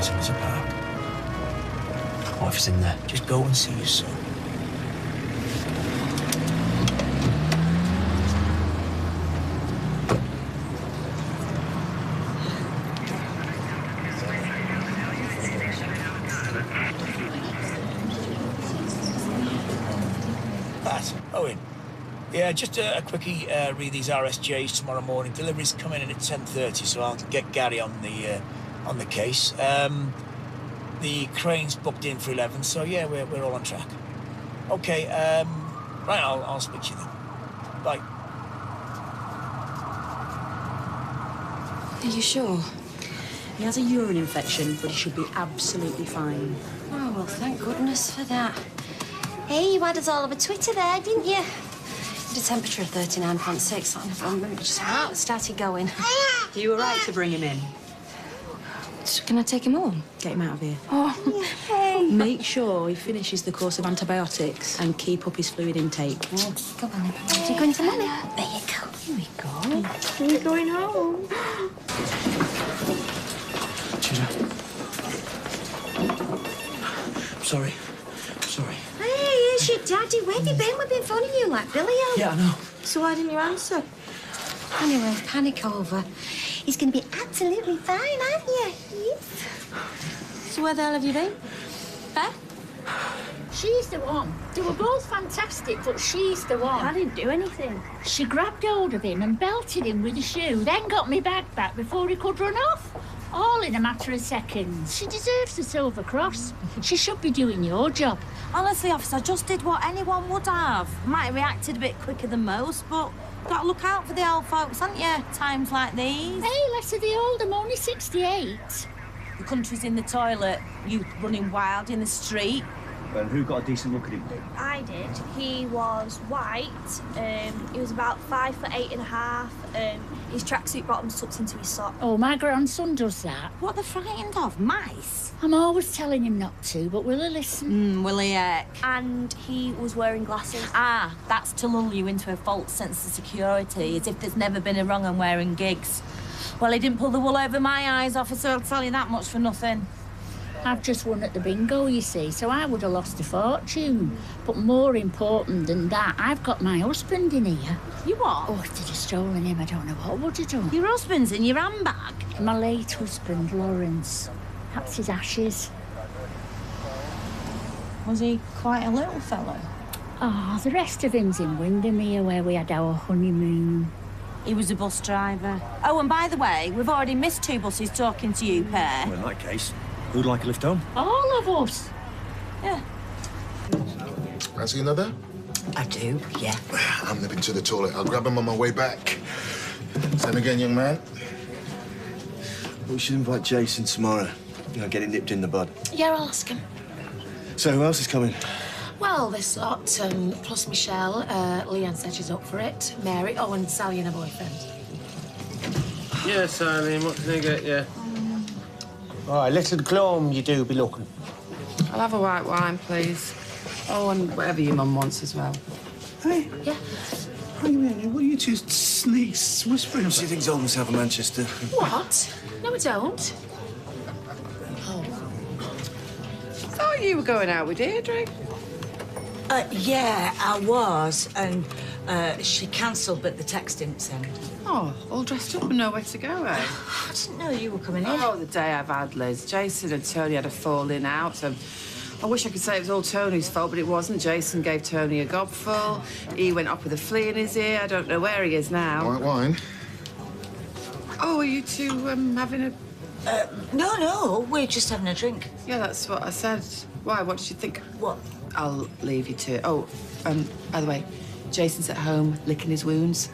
It was a park. Wife's in there. Just go and see your son. Pat, Owen. Yeah, just a quickie read these RSJs tomorrow morning. Delivery's coming in at 10:30, so I'll get Gary on the case. The crane's booked in for 11, so yeah, we're all on track. Okay, right, I'll speak to you then. Bye. Are you sure? He has a urine infection, but he should be absolutely fine. Oh, well, thank goodness for that. Hey, you had us all over Twitter there, didn't you? The temperature of 39.6. And just heart started going. You were right to bring him in. So can I take him home? Get him out of here. Oh, hey. Make sure he finishes the course of antibiotics and keep up his fluid intake. Oh, go on then. Do you go into Mummy? There you go. Here we go. We're going home. Cheers. Sorry. Hey, here's your daddy. Where have you been? We've been phoning you like Billy O. Yeah, I know. So why didn't you answer? Anyway, panic over. He's going to be absolutely fine, aren't you? Yes. So where the hell have you been? Beth? She's the one. They were both fantastic, but she's the one. I didn't do anything. She grabbed hold of him and belted him with a shoe, then got me bag back before he could run off. All in a matter of seconds. She deserves the Silver Cross. She should be doing your job. Honestly, officer, I just did what anyone would have. Might have reacted a bit quicker than most, but gotta look out for the old folks, haven't you? Times like these. Hey, less of the old. I'm only 68. The country's in the toilet, youth running wild in the street. And who got a decent look at him? I did. He was white. He was about 5'8.5". His tracksuit bottoms tucked into his sock. Oh, my grandson does that. What they're frightened of? Mice? I'm always telling him not to, but will he listen? Will he heck? And he was wearing glasses. Ah, that's to lull you into a false sense of security, as if there's never been a wrong on wearing gigs. Well, he didn't pull the wool over my eyes, officer, I'll tell you that much for nothing. I've just won at the bingo, you see, so I would have lost a fortune. But more important than that, I've got my husband in here. You what? Oh, if they'd have stolen him, I don't know what would have done. Your husband's in your handbag? My late husband, Lawrence. That's his ashes. Was he quite a little fella? Oh, the rest of him's in Windermere, where we had our honeymoon. He was a bus driver. Oh, and by the way, we've already missed 2 buses talking to you, pair. Well, in that case, who'd like a lift home? All of us. Yeah. Fancy another? I do, yeah. I'm nipping to the toilet. I'll grab him on my way back. Same again, young man. We should invite Jason tomorrow. You know, get it nipped in the bud. Yeah, I'll ask him. So who else is coming? Well, this lot, plus Michelle. Leanne said she's up for it. Mary. Oh, and Sally and her boyfriend. Yes, Eileen, what can I get you? All right, little glum you do be looking. I'll have a white wine, please. Oh, and whatever your mum wants as well. Hey. Yeah. What are you two sneaks whispering about? She thinks old south of Manchester. What? No, I don't. Oh. Thought you were going out with Deirdre. Yeah, I was, and she cancelled, but the text didn't send. Oh, all dressed up and nowhere to go, eh? I didn't know you were coming in. Oh, the day I've had, Liz. Jason and Tony had a falling out, and I wish I could say it was all Tony's fault, but it wasn't. Jason gave Tony a gobful. He went off with a flea in his ear. I don't know where he is now. White wine? Oh, are you two having a... No, we're just having a drink. Yeah, that's what I said. Why? What did you think? What? I'll leave you to it. Oh, by the way, Jason's at home, licking his wounds.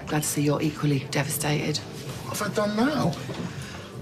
Glad to see you're equally devastated. What have I done now?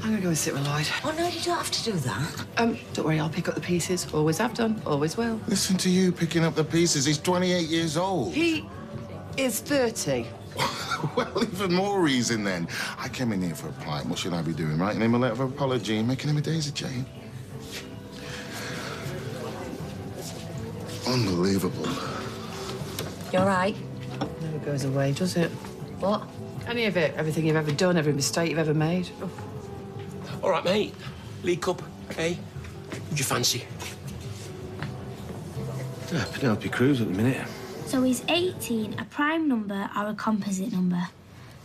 I'm gonna go and sit with Lloyd. Oh, no, you don't have to do that. Don't worry, I'll pick up the pieces. Always have done, always will. Listen to you picking up the pieces. He's 28 years old. He is 30. Well, even more reason then. I came in here for a pint. What should I be doing? Writing him a letter of apology and making him a daisy chain? Unbelievable. You're right. Never goes away, does it? What? Any of it, everything you've ever done, every mistake you've ever made. Oh. All right, mate. League Cup. Hey, who'd you fancy? Penelope Cruz at the minute. So is 18 a prime number or a composite number?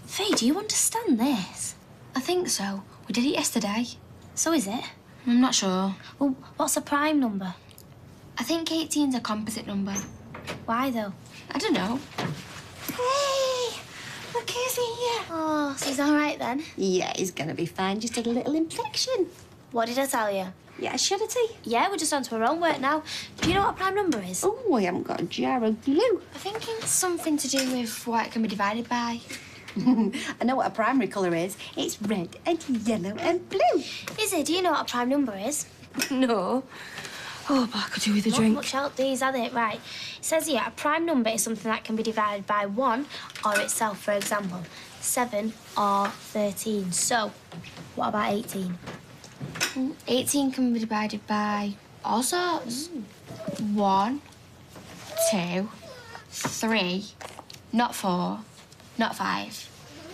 Faye, do you understand this? I think so. We did it yesterday. So is it? I'm not sure. Well, what's a prime number? I think 18's a composite number. Why, though? I don't know. Hey! Look who's here. Oh, so he's all right then? Yeah, he's gonna be fine. Just had a little infection. What did I tell you? Yeah, should I? Yeah, we're just on to our own work now. Do you know what a prime number is? Oh, I haven't got a jar of glue. I think it's something to do with what it can be divided by. I know what a primary colour is. It's red and yellow and blue. Izzy, do you know what a prime number is? No. Oh, but I could do with a drink. Not much help these, are they? Right. It says here, a prime number is something that can be divided by 1 or itself, for example, 7 or 13. So, what about 18? 18 can be divided by all sorts. 1, 2, 3, not 4, not 5,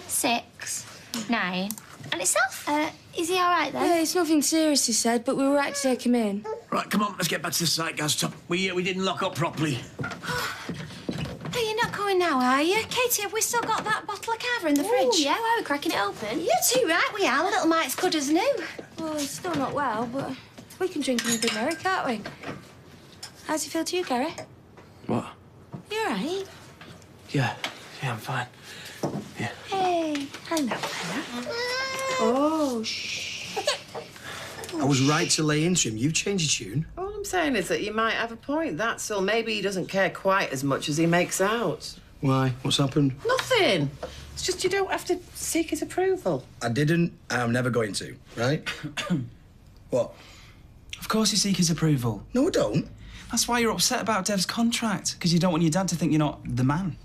6, 9, and itself. Is he all right then? Yeah, it's nothing serious, he said, but we were right to take him in. Right, come on, let's get back to the site, guys. Stop. We didn't lock up properly. Hey, you're not going now, are you? Katie, have we still got that bottle of cava in the fridge? Yeah, why are we cracking it open? You're too right, we are. The little mite's good as new. Well, he's still not well, but we can drink him a bit merry, can't we? How's he feel to you, Gary? What? You all right? Yeah, I'm fine. Yeah. Hey, hello, fella. Oh, shh. I was right to lay into him. You've changed your tune. All I'm saying is that you might have a point, that's all. Maybe he doesn't care quite as much as he makes out. Why? What's happened? Nothing. It's just you don't have to seek his approval. I didn't, and I'm never going to, right? What? Of course you seek his approval. No, I don't. That's why you're upset about Dev's contract, because you don't want your dad to think you're not the man.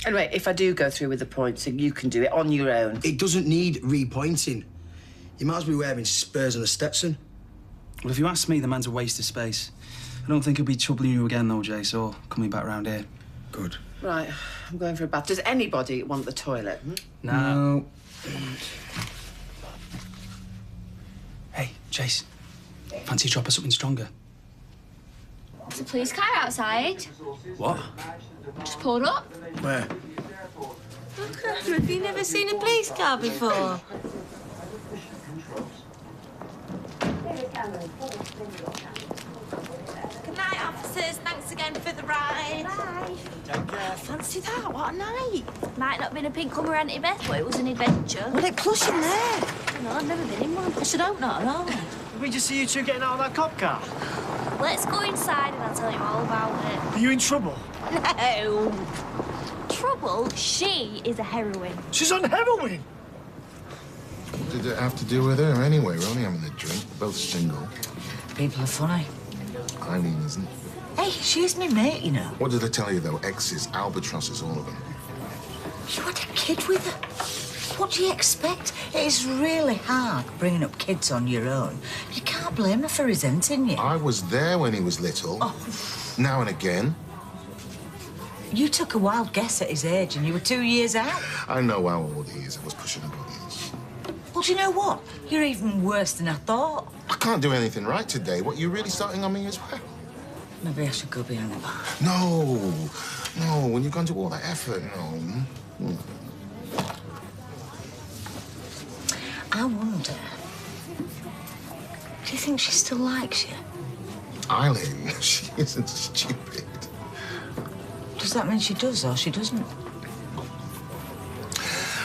Anyway, if I do go through with the pointing, you can do it on your own. It doesn't need repointing. You might as well be wearing Spurs and a Stetson. Well, if you ask me, the man's a waste of space. I don't think he'll be troubling you again, though, Jace, or coming back round here. Good. Right, I'm going for a bath. Does anybody want the toilet? No. Hey, Jace, fancy a drop of something stronger? There's a police car outside. What? Just pulled up. Where? Look, have you never seen a police car before? Good night, officers. Thanks again for the ride. Bye. Take care. Fancy that. What a night. Might not have been a pink Hummer Auntie Beth, but it was an adventure. Well, it plush in there. No, I've never been in one. I should hope not at all. Did we just see you two getting out of that cop car? Let's go inside and I'll tell you all about it. Are you in trouble? No. Trouble? She is a heroine. She's on heroin! What did it have to do with her anyway? We're only having a drink. We're both single. People are funny. Eileen isn't. Hey, she's my mate, you know. What did I tell you, though? Exes, albatrosses, all of them. You had a kid with her. What do you expect? It is really hard bringing up kids on your own. You can't blame her for resenting you. I was there when he was little. Oh. Now and again. You took a wild guess at his age and you were 2 years out. I know how old he is. I was pushing the buttons. Well, do you know what? You're even worse than I thought. I can't do anything right today. What, you really starting on me as well? Maybe I should go behind the bar. No, when you've gone to all that effort, no. I wonder, do you think she still likes you? Eileen, she isn't stupid. Does that mean she does or she doesn't?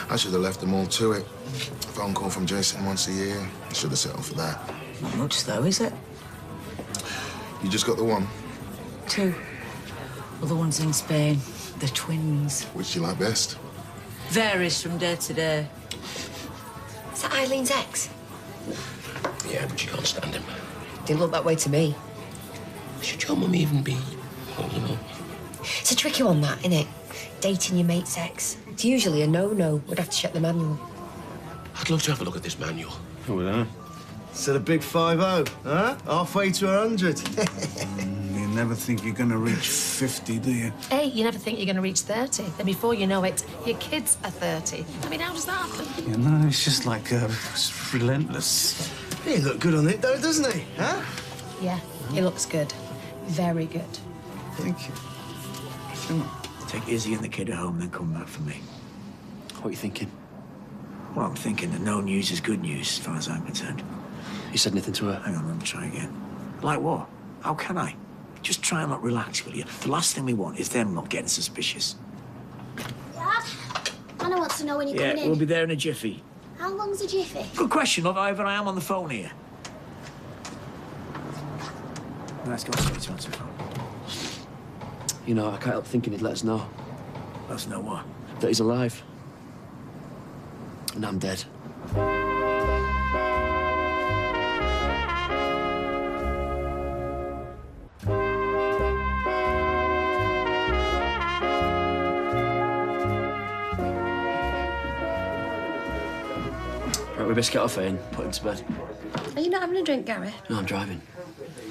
I should have left them all to it. Phone call from Jason once a year. I should have settled for that. Not much, though, is it? You just got the one? 2. Other ones in Spain. The twins. Which do you like best? Varies from day to day. Is that Eileen's ex? Yeah, but she can't stand him. Didn't look that way to me. Should your mum even be, well, you know? It's a tricky one, that, isn't it? Dating your mate's ex. It's usually a no-no. We'd have to check the manual. I'd love to have a look at this manual. Oh, well. So the big 5-0, huh? Halfway to 100. You never think you're going to reach 50, do you? Hey, you never think you're going to reach 30. Then before you know it, your kids are 30. I mean, how does that happen? You know, it's just like, it's relentless. He looked good on it, though, doesn't he? Huh? Yeah, he looks good. Very good. Thank you. Take Izzy and the kid home, then come back for me. What are you thinking? Well, I'm thinking that no news is good news, as far as I'm concerned. You said nothing to her? Hang on, let me try again. Like what? How can I? Just try and not relax, will you? The last thing we want is them not getting suspicious. Dad, Anna wants to know when you're coming in. We'll be there in a jiffy. How long's a jiffy? Good question, love. However, I am on the phone here. Let's go straight to answer the phone. You know, I can't help thinking he'd let us know. Let us know what? That he's alive. And I'm dead. Right, we best get off here and put him to bed. Are you not having a drink, Gary? No, I'm driving.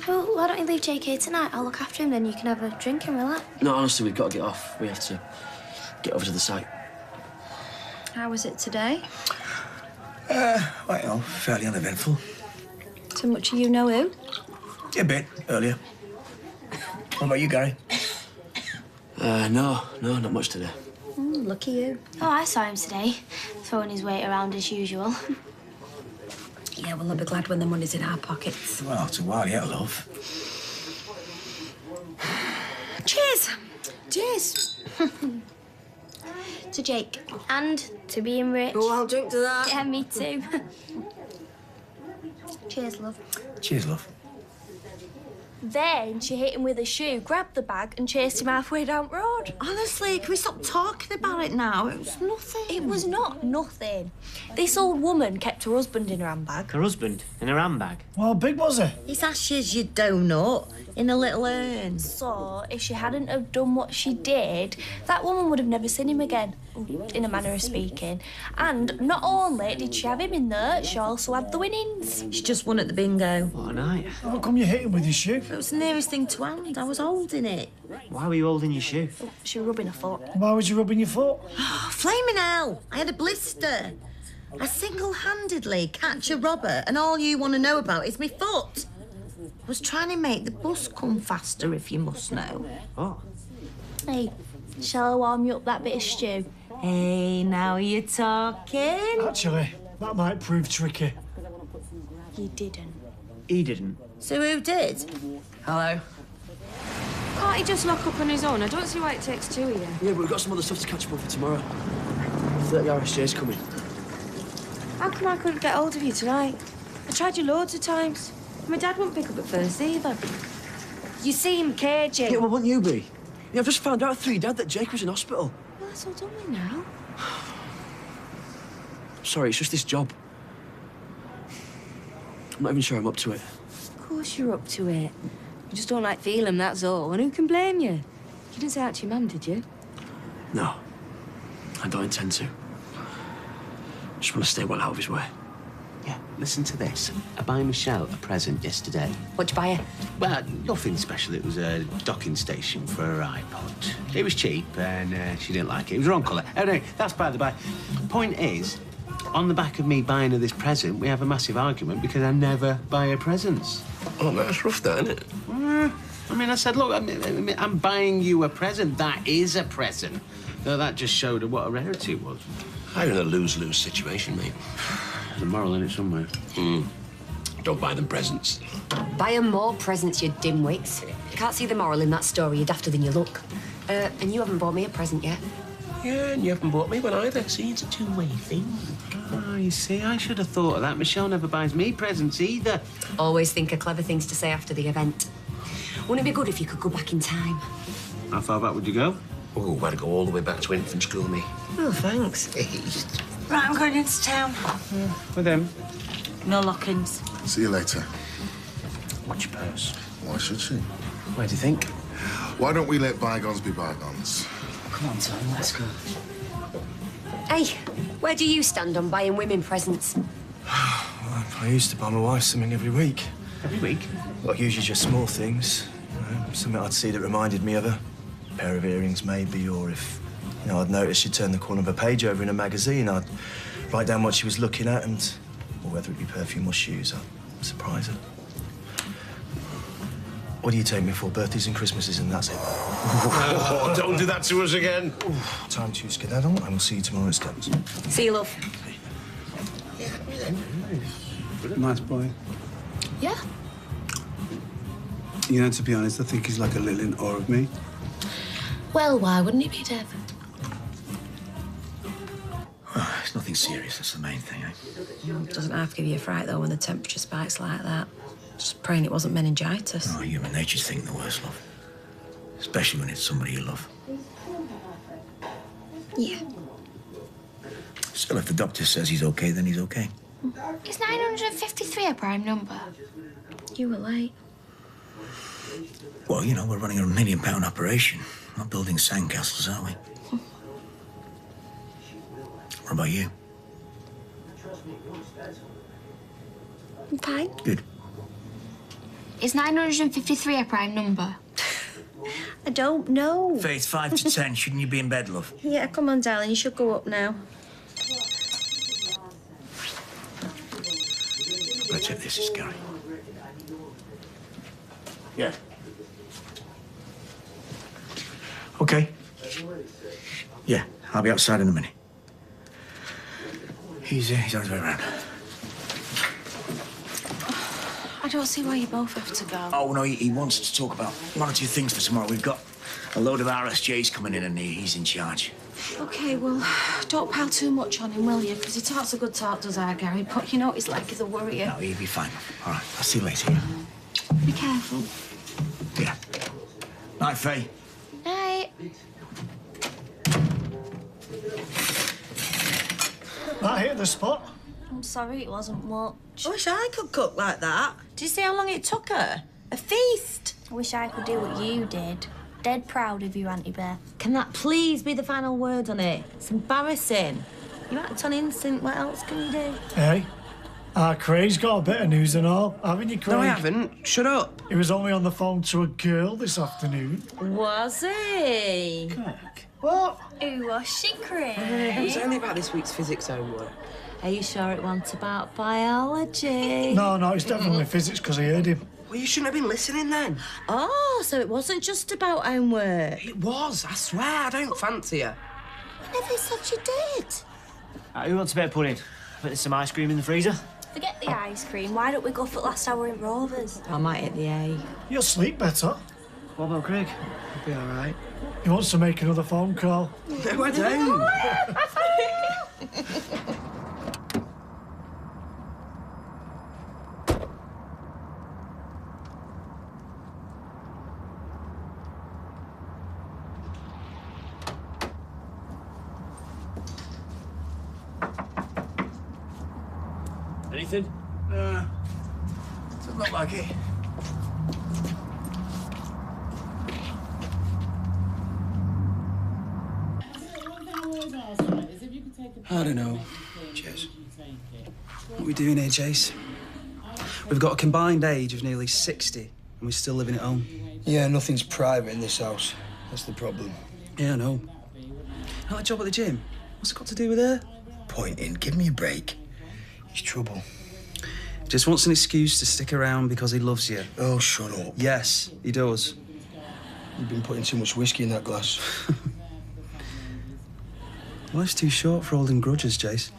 Well, why don't you leave JK tonight? I'll look after him, then you can have a drink and relax. No, honestly, we've got to get off. We have to get over to the site. How was it today? Well, fairly uneventful. So much of you know who? A bit, earlier. What about you, Gary? No, not much today. Lucky you. Oh, I saw him today, throwing his weight around as usual. Yeah, well, I'll be glad when the money's in our pockets. Well, it's a while yet, love. Cheers! Cheers! To Jake. And to being rich. Oh, I'll drink to that. Yeah, me too. Cheers, love. Cheers, love. Then she hit him with a shoe, grabbed the bag and chased him halfway down the road. Honestly, can we stop talking about it now? It was nothing. It was not nothing. This old woman kept her husband in her handbag. Her husband in her handbag. Well, how big was it? It's ashes, you donut, in a little urn. So, if she hadn't have done what she did, that woman would have never seen him again, in a manner of speaking. And not only did she have him in there, she also had the winnings. She just won at the bingo. What a night. How come you hit him with your shoe? It was the nearest thing to hand. I was holding it. Why were you holding your shoe? She was rubbing her foot. Why was you rubbing your foot? Flaming hell! I had a blister. I single-handedly catch a robber, and all you want to know about is my foot. I was trying to make the bus come faster, if you must know. Oh. Hey, shall I warm you up that bit of stew? Hey, now you're talking. Actually, that might prove tricky. You didn't. He didn't. So who did? Hello. Can't he just lock up on his own? I don't see why it takes two of you. Yeah, but we've got some other stuff to catch up on for tomorrow. 30 RSJ's coming. How come I couldn't get hold of you tonight? I tried you loads of times. My dad wouldn't pick up at first either. You seem cagey. Yeah, well, wouldn't you be? Yeah, I've just found out through your dad that Jake was in hospital. Well, that's all done with now. Sorry, it's just this job. I'm not even sure I'm up to it. Of course you're up to it. You just don't like feeling, that's all. And who can blame you? You didn't say that to your mum, did you? No, I don't intend to. Just want to stay well out of his way. Yeah, listen to this. I bought Michelle a present yesterday. What'd you buy her? Well, nothing special. It was a docking station for her iPod. It was cheap, and she didn't like it. It was the wrong colour. Anyway, that's by the by. Point is, on the back of me buying her this present, we have a massive argument because I never buy her presents. Oh, that's rough, that, isn't it? I mean, I said, look, I'm buying you a present. That is a present. So that just showed her what a rarity it was. You're in a lose-lose situation, mate. There's a moral in it somewhere. Don't buy them presents. Buy 'em more presents, you dimwits. Can't see the moral in that story. You're dafter than you look. And you haven't bought me a present yet. Yeah, and you haven't bought me one either. See, it's a two-way thing. Oh, you see, I should have thought of that. Michelle never buys me presents either. Always think of clever things to say after the event. Wouldn't it be good if you could go back in time? How far back would you go? Oh, I'd go all the way back to infant school, me. Oh, thanks. Right, I'm going into town. With him? No lock-ins. See you later. Watch your purse. Why should she? Where do you think? Why don't we let bygones be bygones? Come on, Tom, let's go. Hey, where do you stand on buying women presents? I used to buy my wife something every week. Every week? Well, usually just small things. Something I'd see that reminded me of her. A pair of earrings, maybe, or if, I'd notice she'd turn the corner of a page over in a magazine, I'd write down what she was looking at and, or whether it be perfume or shoes, Surprise her. What do you take me for? Birthdays and Christmases and that's it. Oh, don't do that to us again. Time to skedaddle and we'll see you tomorrow at Steps. See you, love. Nice boy. Yeah. You know, to be honest, I think he's like a little in awe of me. Well, why wouldn't he be, Dev? Oh, it's nothing serious, that's the main thing, eh? Doesn't have to give you a fright, though, when the temperature spikes like that. Just praying it wasn't meningitis. Oh, human nature's think the worst, love. Especially when it's somebody you love. Yeah. Still, if the doctor says he's okay, then he's okay. Is 953 a prime number? You were late. Well, you know, we're running a £1 million operation. Not building sandcastles, are we? What about you? I'm fine. Good. Is 953 a prime number? I don't know. Faith, 5 to 10. Shouldn't you be in bed, love? Yeah, come on, darling. You should go up now. Let's check this is Gary. Yeah. Okay. Yeah, I'll be outside in a minute. He's on his way around. I don't see why you both have to go. Oh, no, he wants to talk about 1 or 2 things for tomorrow. We've got a load of RSJs coming in and he's in charge. OK, well, don't pile too much on him, will you? Because he talks a good talk, does our Gary? But you know what he's like, he's a worrier. No, he'll be fine. All right, I'll see you later. Be careful. Yeah. Night, Faye. Night. That hit the spot. I'm sorry, it wasn't much. I wish I could cook like that. Do you see how long it took her? A feast. I wish I could do what you did. Dead proud of you, Auntie Beth. Can that please be the final word on it? It's embarrassing. You act on instinct, what else can you do? Hey, Craig's got a bit of news and all, haven't you, Craig? No, I haven't. Shut up. He was only on the phone to a girl this afternoon. Was he? What? Who was she, Craig? It was only about this week's physics homework. Are you sure it wasn't about biology? No, it's definitely physics because I heard him. Well, you shouldn't have been listening then. Oh, so it wasn't just about homework. It was, I swear. I don't fancy her. I never said you did. Who wants a bit of pudding? I bet there's some ice cream in the freezer. Forget the ice cream. Why don't we go for the last hour in Rovers? I might hit the A. You'll sleep better. What about Craig? He'll be all right. He wants to make another phone call. No, I don't. Anything? Doesn't look like it. I don't know. Cheers. What are we doing here, Chase? We've got a combined age of nearly 60, and we're still living at home. Yeah, nothing's private in this house. That's the problem. Yeah, I know. Not that job at the gym. What's it got to do with her? Pointing. Give me a break. He's trouble. Just wants an excuse to stick around because he loves you. Oh, shut up. Yes, he does. You've been putting too much whiskey in that glass. Life's too short for holding grudges, Jace.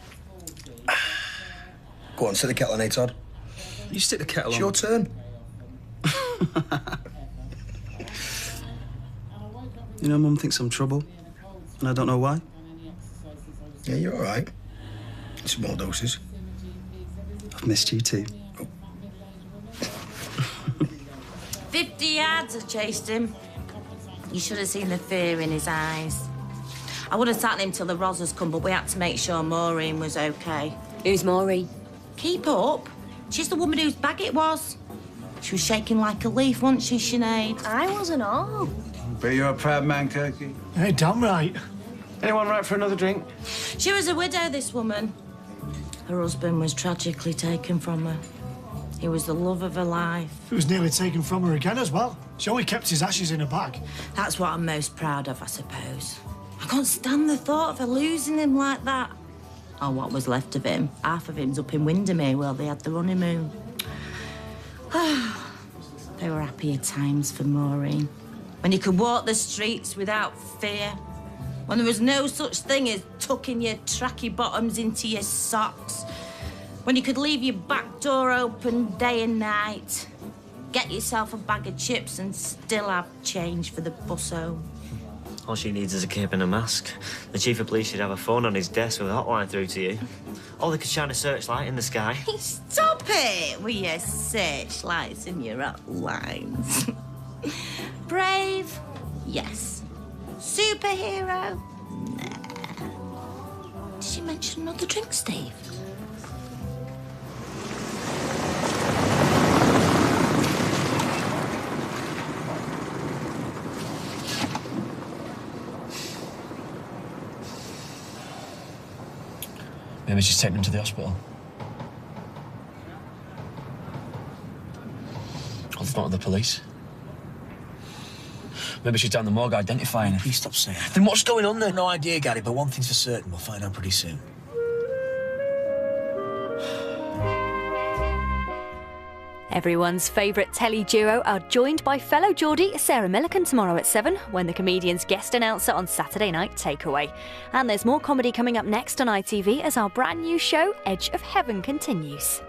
Go on, set the kettle on, Todd. You stick the kettle It's on. your turn. You know, Mum thinks I'm trouble, and I don't know why. Yeah, you're all right. Small doses. I've missed you too. 50 yards I chased him. You should have seen the fear in his eyes. I would have sat him till the Rozzers come, but we had to make sure Maureen was okay. Who's Maureen? Keep up. She's the woman whose bag it was. She was shaking like a leaf, wasn't she, Sinead? I wasn't all. Bet you're a proud man, Kirky. Hey, damn right. Anyone right for another drink? She was a widow, this woman. Her husband was tragically taken from her. He was the love of her life. It was nearly taken from her again as well. She only kept his ashes in her bag. That's what I'm most proud of, I suppose. I can't stand the thought of her losing him like that. Or what was left of him. Half of him's up in Windermere where they had the honeymoon. They were happier times for Maureen. When you could walk the streets without fear. When there was no such thing as tucking your tracky bottoms into your socks. When you could leave your back door open day and night. Get yourself a bag of chips and still have change for the bus home. All she needs is a cape and a mask. The chief of police should have a phone on his desk with a hotline through to you. Or they could shine a searchlight in the sky. Stop it with your searchlights and your hotlines. Brave? Yes. Superhero? Nah. Did you mention another drink, Steve? Maybe she's taking him to the hospital. Or they've not with the police. Maybe she's down the morgue identifying her. Please stop saying that. Then what's going on then? No idea, Gary, but one thing's for certain, we'll find out pretty soon. Everyone's favourite telly duo are joined by fellow Geordie Sarah Millican tomorrow at 7 when the comedian's guest announcer on Saturday Night Takeaway. And there's more comedy coming up next on ITV as our brand new show, Edge of Heaven, continues.